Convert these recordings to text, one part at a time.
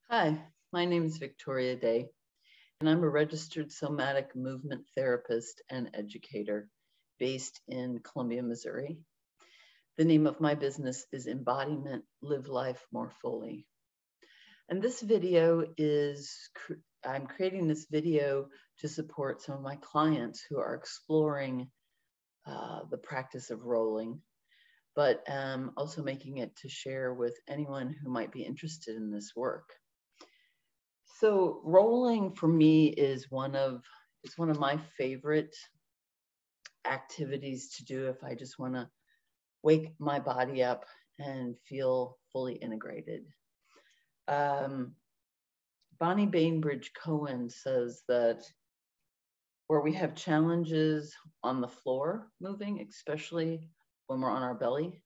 Hi, my name is Victoria Day, and I'm a registered somatic movement therapist and educator based in Columbia, Missouri. The name of my business is Embodiment, Live Life More Fully. And this video I'm creating this video to support some of my clients who are exploring the practice of rolling, but also making it to share with anyone who might be interested in this work. So rolling for me is one of my favorite activities to do if I just want to wake my body up and feel fully integrated. Bonnie Bainbridge Cohen says that where we have challenges on the floor moving, especially when we're on our belly,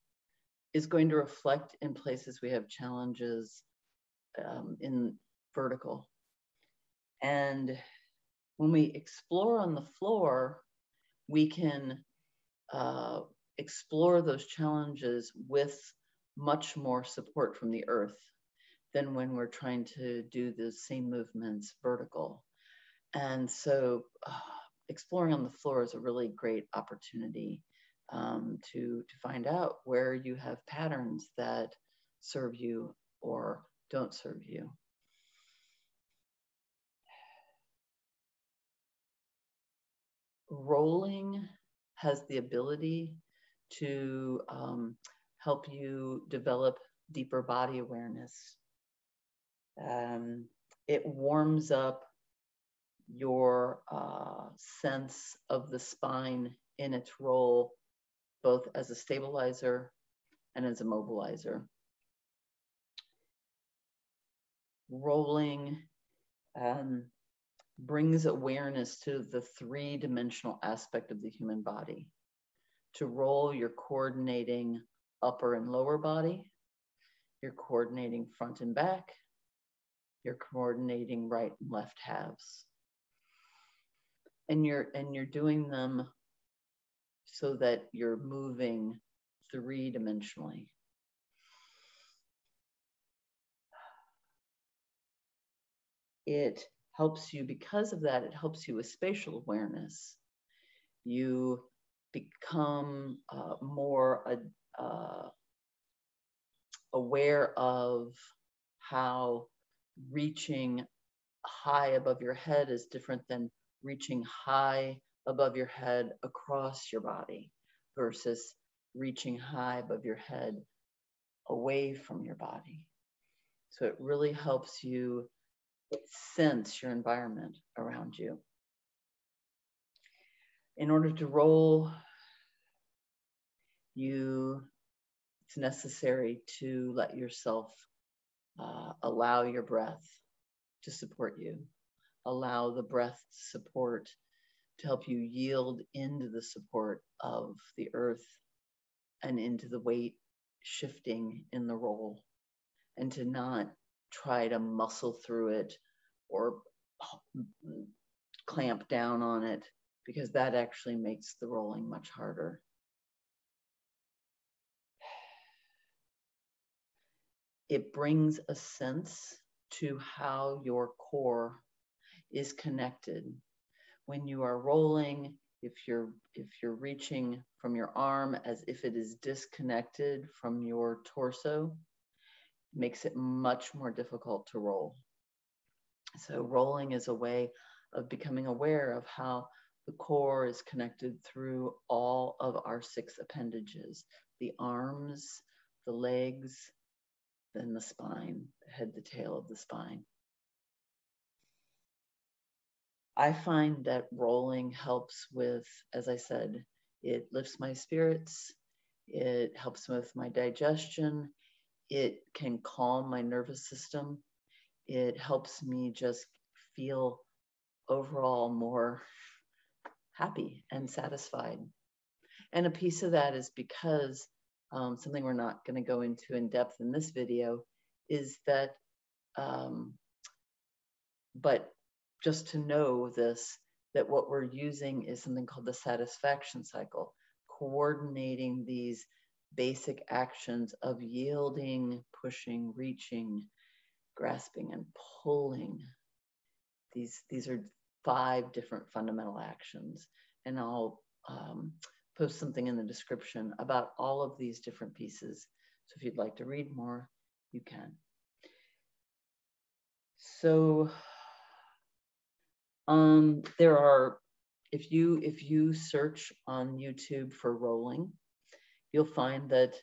is going to reflect in places we have challenges in vertical. And when we explore on the floor, we can explore those challenges with much more support from the earth than when we're trying to do the same movements vertical. And so exploring on the floor is a really great opportunity to find out where you have patterns that serve you or don't serve you. Rolling has the ability to help you develop deeper body awareness. It warms up your sense of the spine in its role, both as a stabilizer and as a mobilizer. Rolling brings awareness to the three-dimensional aspect of the human body. To roll, you're coordinating upper and lower body, you're coordinating front and back, you're coordinating right and left halves. And you're doing them so that you're moving three-dimensionally. It helps you, because of that, it helps you with spatial awareness. You become more aware of how reaching high above your head is different than reaching high above your head across your body versus reaching high above your head away from your body. So it really helps you sense your environment around you. In order to roll, it's necessary to let yourself allow your breath to support you. Allow the breath support to help you yield into the support of the earth and into the weight shifting in the roll, and to not try to muscle through it or clamp down on it, because that actually makes the rolling much harder. It brings a sense to how your core is connected. When you are rolling, if you're reaching from your arm as if it is disconnected from your torso, it makes it much more difficult to roll. So rolling is a way of becoming aware of how the core is connected through all of our 6 appendages: the arms, the legs, then the spine, the head, the tail of the spine. I find that rolling helps with, as I said, it lifts my spirits, it helps with my digestion, it can calm my nervous system, it helps me just feel overall more happy and satisfied. And a piece of that is because something we're not going to go into in depth in this video is that, but just to know this, that what we're using is something called the satisfaction cycle, coordinating these basic actions of yielding, pushing, reaching, grasping and pulling. These are 5 different fundamental actions, and I'll post something in the description about all of these different pieces. So if you'd like to read more, you can. So there are, if you search on YouTube for rolling, you'll find that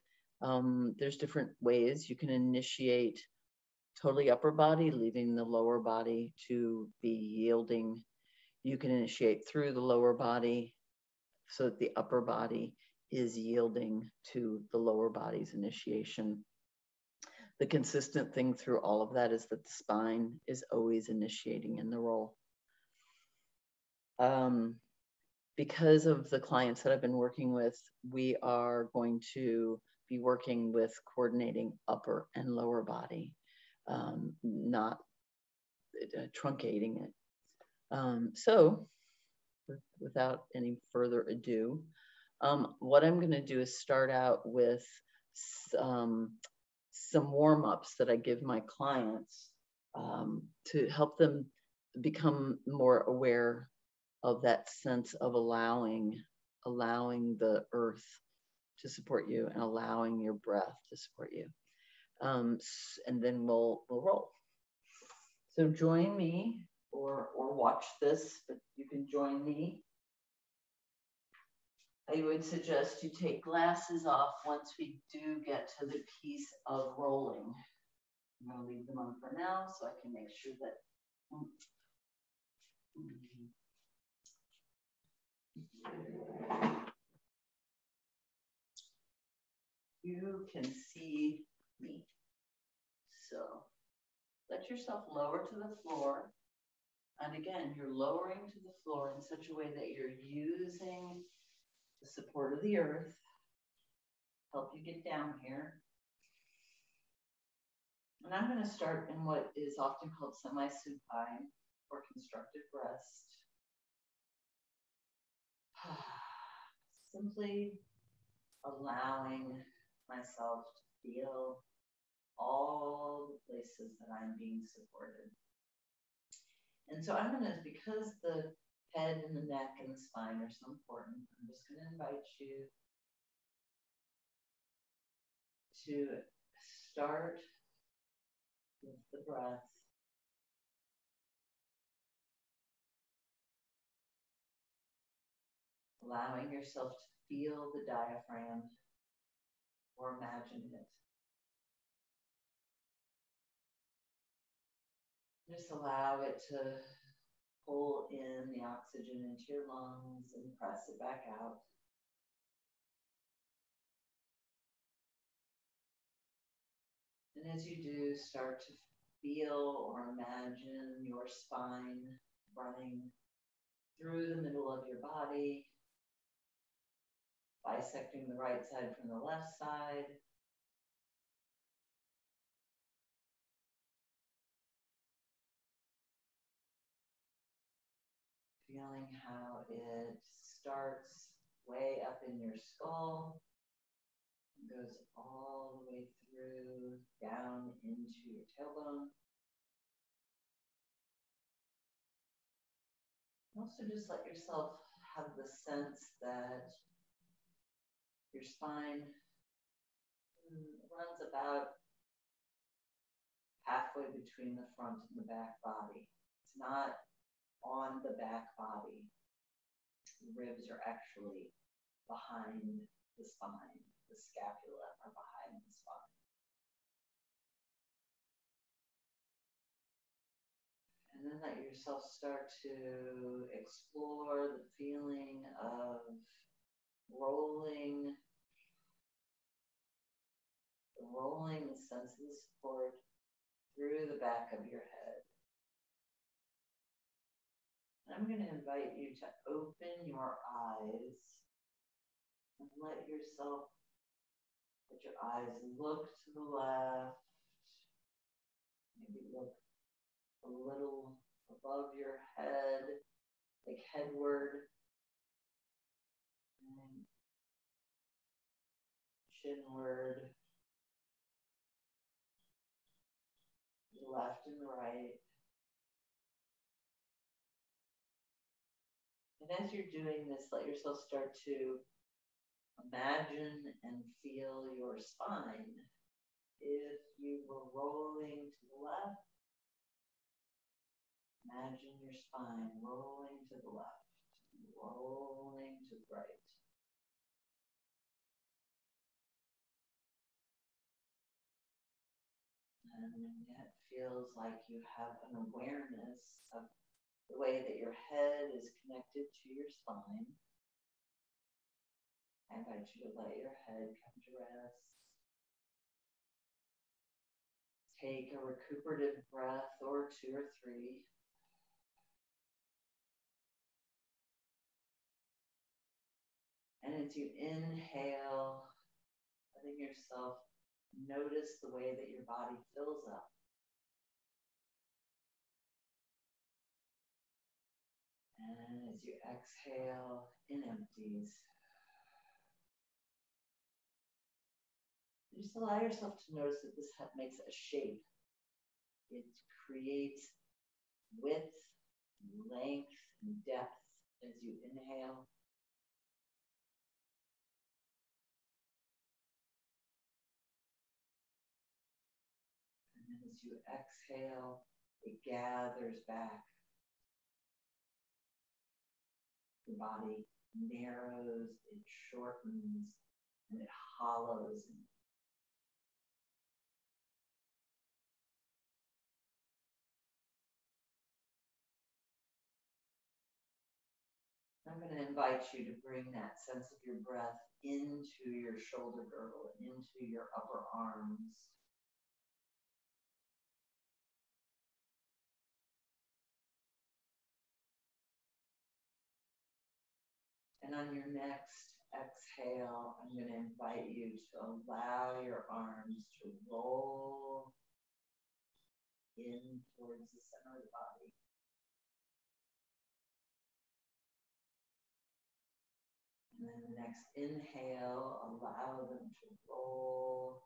there's different ways you can initiate totally upper body, leaving the lower body to be yielding. You can initiate through the lower body so that the upper body is yielding to the lower body's initiation. The consistent thing through all of that is that the spine is always initiating in the roll. Because of the clients that I've been working with, we are going to be working with coordinating upper and lower body, not truncating it. So without any further ado, what I'm going to do is start out with some warm-ups that I give my clients to help them become more aware of that sense of allowing the earth to support you and allowing your breath to support you. And then we'll roll. So join me or watch this, but you can join me. I would suggest you take glasses off once we do get to the piece of rolling. I'm going to leave them on for now so I can make sure that you can see me. So let yourself lower to the floor. And again, you're lowering to the floor in such a way that you're using the support of the earth to help you get down here. And I'm going to start in what is often called semi-supine or constructive rest. Simply allowing myself to feel all the places that I'm being supported. And so I'm going to, because the head and the neck and the spine are so important, I'm just going to invite you to start with the breath. Allowing yourself to feel the diaphragm or imagine it. Just allow it to pull in the oxygen into your lungs and press it back out. And as you do, start to feel or imagine your spine running through the middle of your body, bisecting the right side from the left side. Feeling how it starts way up in your skull, goes all the way through, down into your tailbone. Also just let yourself have the sense that your spine runs about halfway between the front and the back body. It's not on the back body. The ribs are actually behind the spine. The scapula are behind the spine. And then let yourself start to explore the feeling of rolling, the sense of the support through the back of your head. I'm going to invite you to open your eyes and let your eyes look to the left, maybe look a little above your head, like headward, and chinward. left and the right. And as you're doing this, let yourself start to imagine and feel your spine. If you were rolling to the left, imagine your spine rolling to the left, rolling to the right. And it feels like you have an awareness of the way that your head is connected to your spine. I invite you to let your head come to rest. Take a recuperative breath or 2 or 3. And as you inhale, letting yourself notice the way that your body fills up. And as you exhale, it empties. And just allow yourself to notice that this makes a shape. It creates width, length, and depth as you inhale. And then as you exhale, it gathers back. The body narrows, it shortens, and it hollows. I'm going to invite you to bring that sense of your breath into your shoulder girdle, into your upper arms. And on your next exhale, I'm going to invite you to allow your arms to roll in towards the center of the body. And then the next inhale, allow them to roll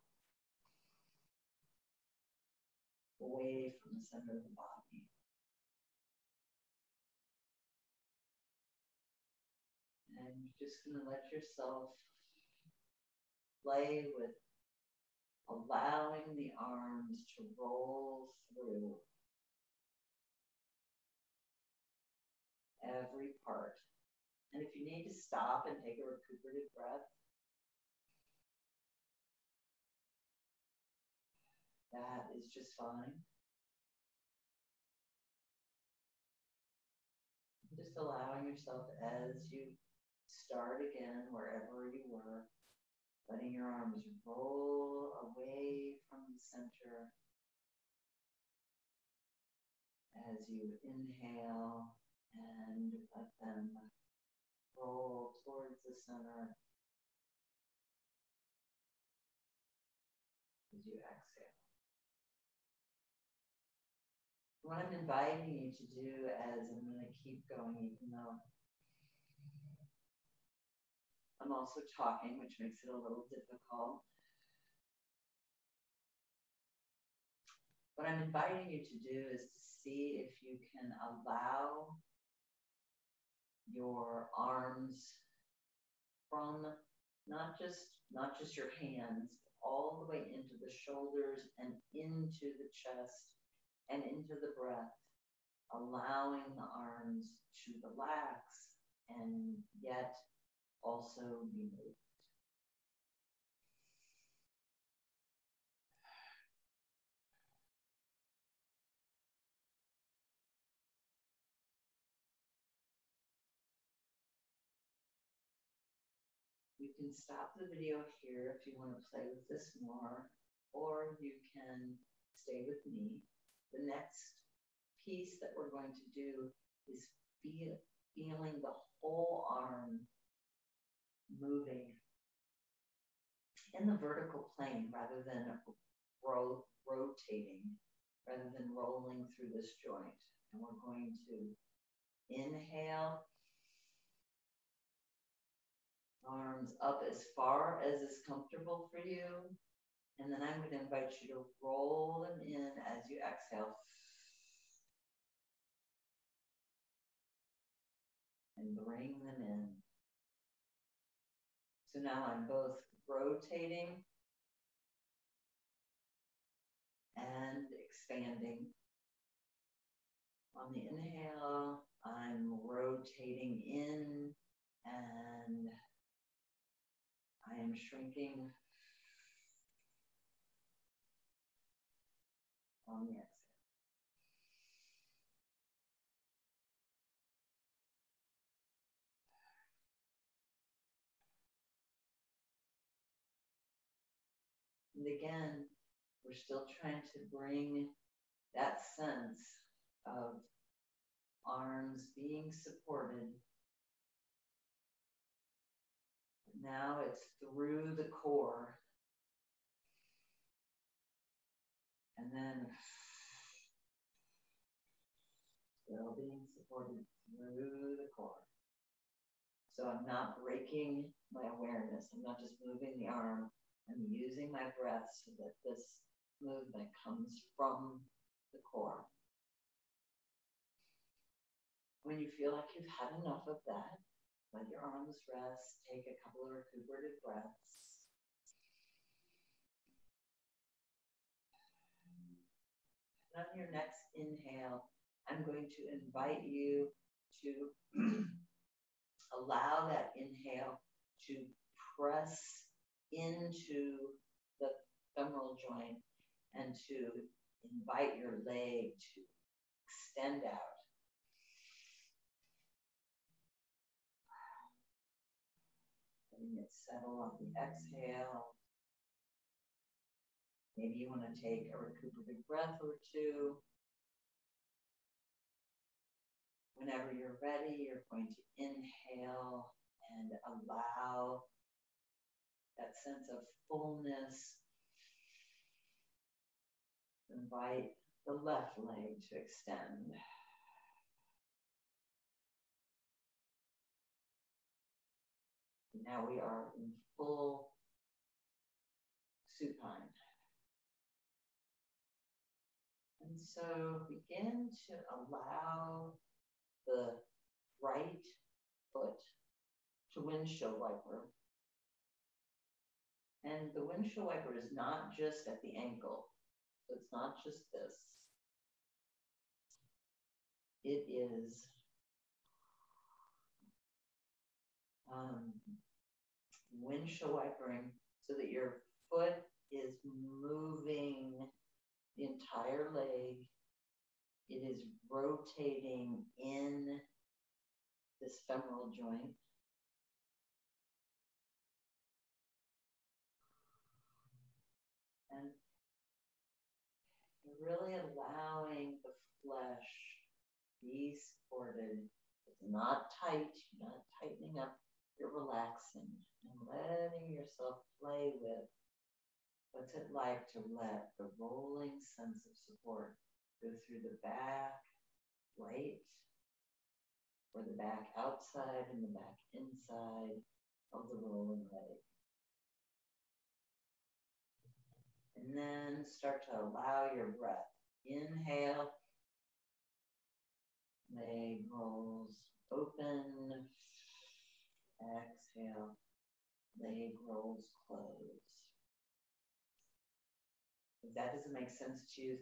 away from the center of the body. And you're just going to let yourself play with allowing the arms to roll through every part. And if you need to stop and take a recuperative breath, that is just fine. Just allowing yourself as you start again wherever you were, letting your arms roll away from the center as you inhale, and let them roll towards the center as you exhale. What I'm inviting you to do, as I'm going to keep going, even though I'm also talking, which makes it a little difficult. What I'm inviting you to do is to see if you can allow your arms from not just your hands, all the way into the shoulders and into the chest and into the breath, allowing the arms to relax and yet also be moved. You can stop the video here if you want to play with this more, or you can stay with me. The next piece that we're going to do is feeling the whole arm moving in the vertical plane rather than rotating, rather than rolling through this joint. And we're going to inhale, arms up as far as is comfortable for you, And then I'm going to invite you to roll them in as you exhale. And bring them in. So now I'm both rotating and expanding. On the inhale, I'm rotating in and I am shrinking. On the exhale. And again, we're still trying to bring that sense of arms being supported. Now it's through the core. And then still being supported through the core. So I'm not breaking my awareness. I'm not just moving the arm. I'm using my breath so that this movement comes from the core. When you feel like you've had enough of that, let your arms rest. Take a couple of recuperative breaths. And on your next inhale, I'm going to invite you to allow that inhale to press into the femoral joint and to invite your leg to extend out. Letting it settle on the exhale. Maybe you want to take a recuperative breath or two. Whenever you're ready, you're going to inhale and allow that sense of fullness. Invite the left leg to extend. Now we are in full supine. And so begin to allow the right foot to windshield wiper. And the windshield wiper is not just at the ankle. So it's not just this. It is windshield wipering so that your foot is moving the entire leg. It is rotating in this femoral joint. And you're really allowing the flesh to be supported. It's not tight, you're not tightening up, you're relaxing and letting yourself play with what's it like to let the rolling sense of support go through the back, right, or the back outside and the back inside of the rolling leg. And then start to allow your breath. Inhale, leg rolls open. Exhale, leg rolls close. If that doesn't make sense to you,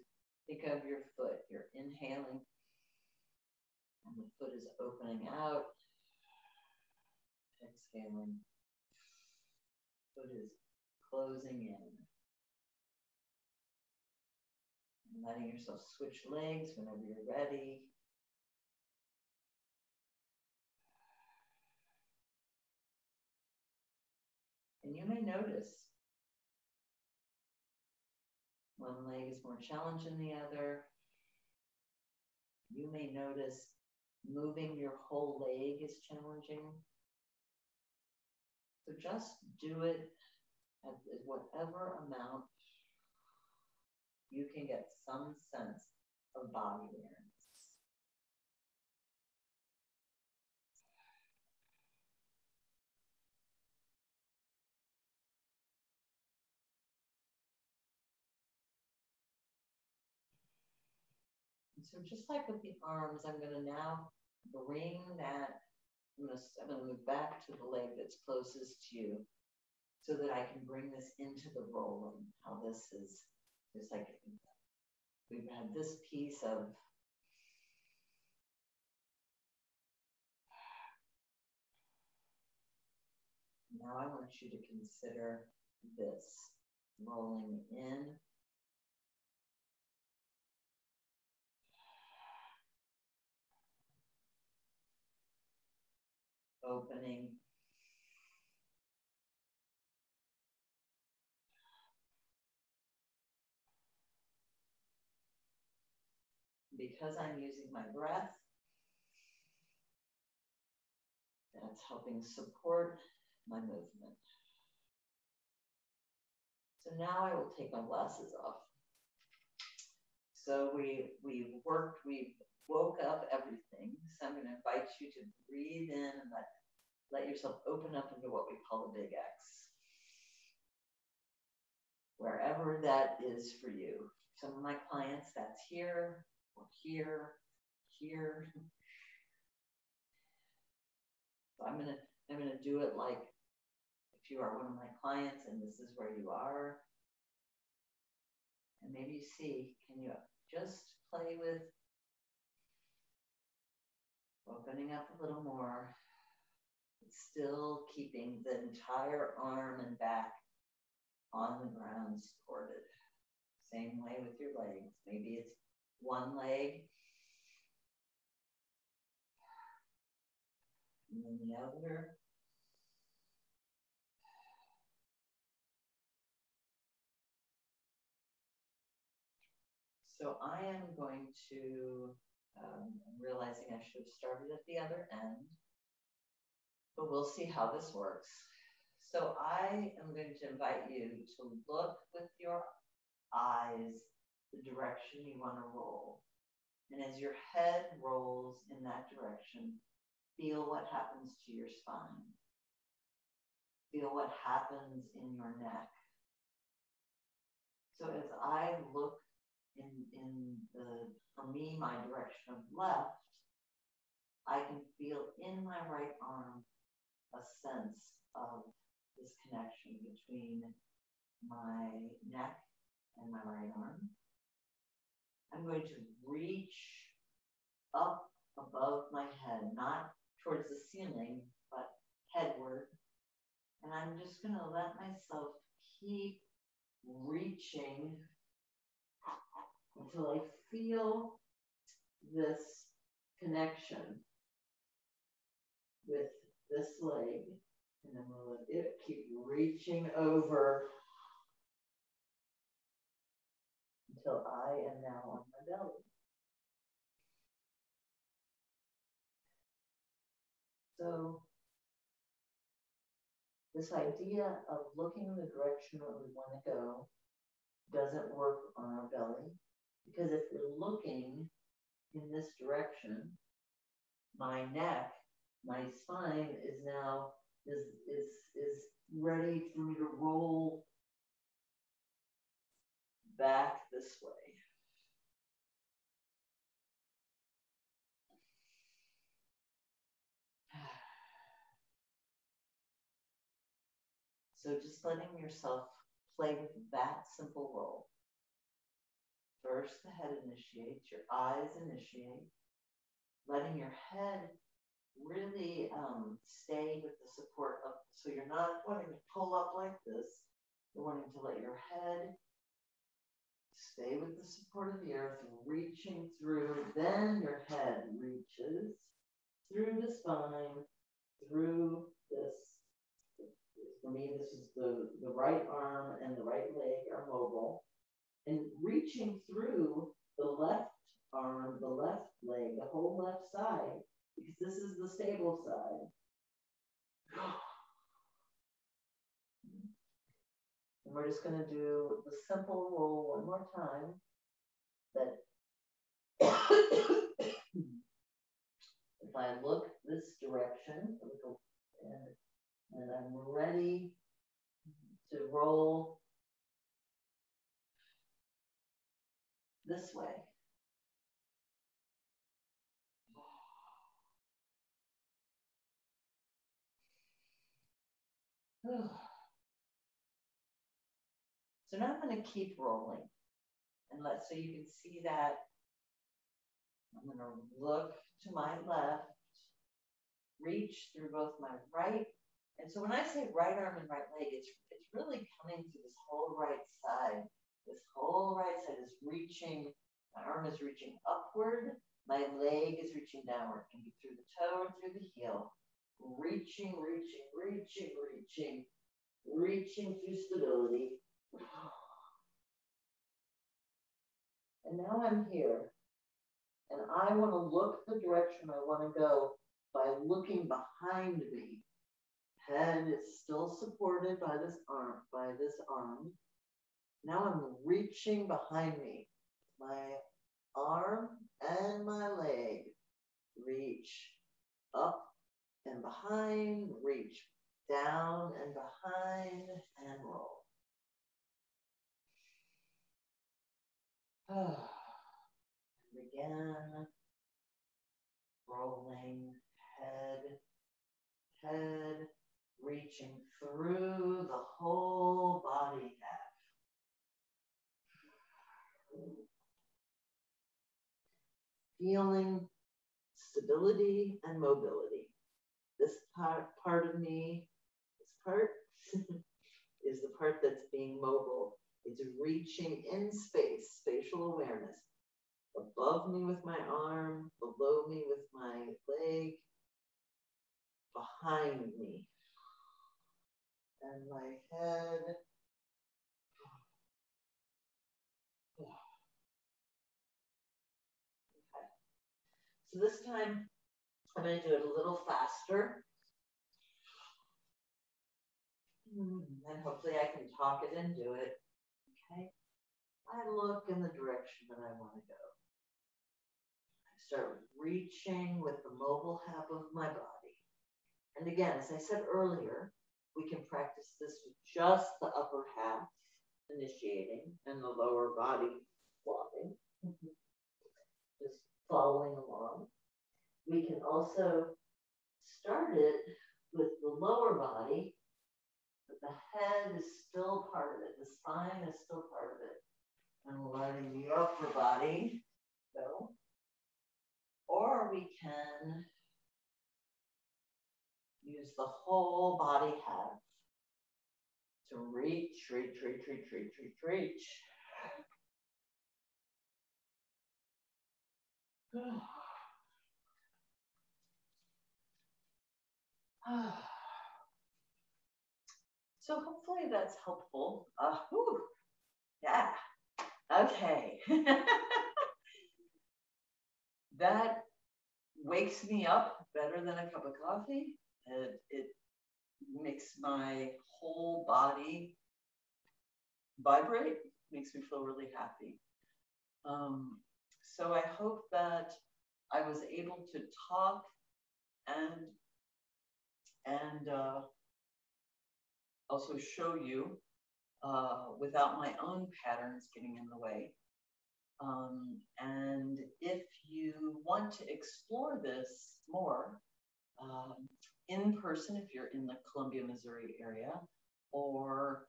think of your foot. You're inhaling, and the foot is opening out. Exhaling, foot is closing in. And letting yourself switch legs whenever you're ready. And you may notice one leg is more challenged than the other. You may notice moving your whole leg is challenging. So just do it at whatever amount you can get some sense of body awareness. So just like with the arms, I'm going to now bring that, I'm going to move back to the leg that's closest to you so that I can bring this into the rolling. How this is just like we've had this piece of now I want you to consider this rolling in, opening, because I'm using my breath, that's helping support my movement. So now I will take my glasses off. So we've woke up everything. So I'm going to invite you to breathe in and let yourself open up into what we call the big X. Wherever that is for you. Some of my clients, that's here, or here, here. So I'm gonna do it like if you are one of my clients and this is where you are. And maybe you see, can you just play with opening up a little more, still keeping the entire arm and back on the ground supported. Same way with your legs. Maybe it's one leg and then the other. So I am going to, I'm realizing I should have started at the other end, but we'll see how this works. So I am going to invite you to look with your eyes the direction you want to roll. And as your head rolls in that direction, feel what happens to your spine. Feel what happens in your neck. So as I look for me, my direction of left, I can feel in my right arm a sense of this connection between my neck and my right arm. I'm going to reach up above my head, not towards the ceiling, but headward. And I'm just going to let myself keep reaching until I feel this connection with this leg. And then we'll let it keep reaching over until I am now on my belly. So this idea of looking in the direction where we want to go doesn't work on our belly, because if we're looking in this direction, my neck, my spine is now is ready for me to roll back this way. So just letting yourself play with that simple roll. First, the head initiates, your eyes initiate, letting your head really stay with the support of, so you're not wanting to pull up like this, you're wanting to let your head stay with the support of the earth, reaching through, then your head reaches through the spine, through this. For me, this is the right arm and the right leg are mobile. And reaching through the left arm, the left leg, the whole left side, because this is the stable side. And we're just going to do the simple roll one more time. That if I look this direction, and I'm ready to roll this way. So now I'm going to keep rolling. And so you can see that I'm going to look to my left, reach through both my right. And so when I say right arm and right leg, it's really coming to this whole right side. This whole right side is reaching. My arm is reaching upward. My leg is reaching downward. It can be through the toe or through the heel. Reaching, reaching, reaching, reaching, reaching through stability. And now I'm here. And I want to look the direction I want to go by looking behind me. Head is still supported by this arm. Now I'm reaching behind me. My arm and my leg. Reach up and behind, reach down and behind, and roll. And again, rolling, head, reaching through the whole body half. Feeling stability and mobility. This part of me, this part is the part that's being mobile. It's reaching in space, spatial awareness. Above me with my arm, below me with my leg, behind me. And my head. Okay. So this time, I'm going to do it a little faster. And hopefully I can talk it and do it. Okay. I look in the direction that I want to go. I start reaching with the mobile half of my body. And again, as I said earlier, we can practice this with just the upper half initiating and the lower body flopping. Just following along. We can also start it with the lower body, but the head is still part of it. The spine is still part of it. And letting the upper body go. Or we can use the whole body half to reach, reach, reach, reach, reach, reach, reach. So hopefully that's helpful. Yeah. Okay. That wakes me up better than a cup of coffee. It makes my whole body vibrate, makes me feel really happy. So I hope that I was able to talk and also show you without my own patterns getting in the way. And if you want to explore this more in person, if you're in the Columbia, Missouri area, or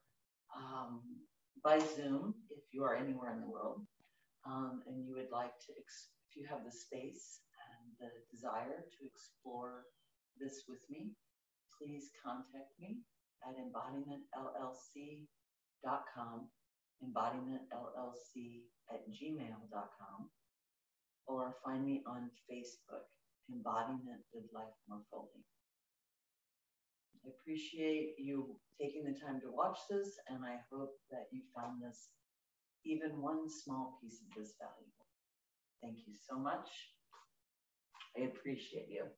by Zoom, if you are anywhere in the world, and you would like to, if you have the space and the desire to explore this with me, please contact me at embodimentllc.com, embodimentllc@gmail.com, or find me on Facebook, Embodiment Live Life More Fully. I appreciate you taking the time to watch this, and I hope that you found this, even one small piece of this, valuable. Thank you so much. I appreciate you.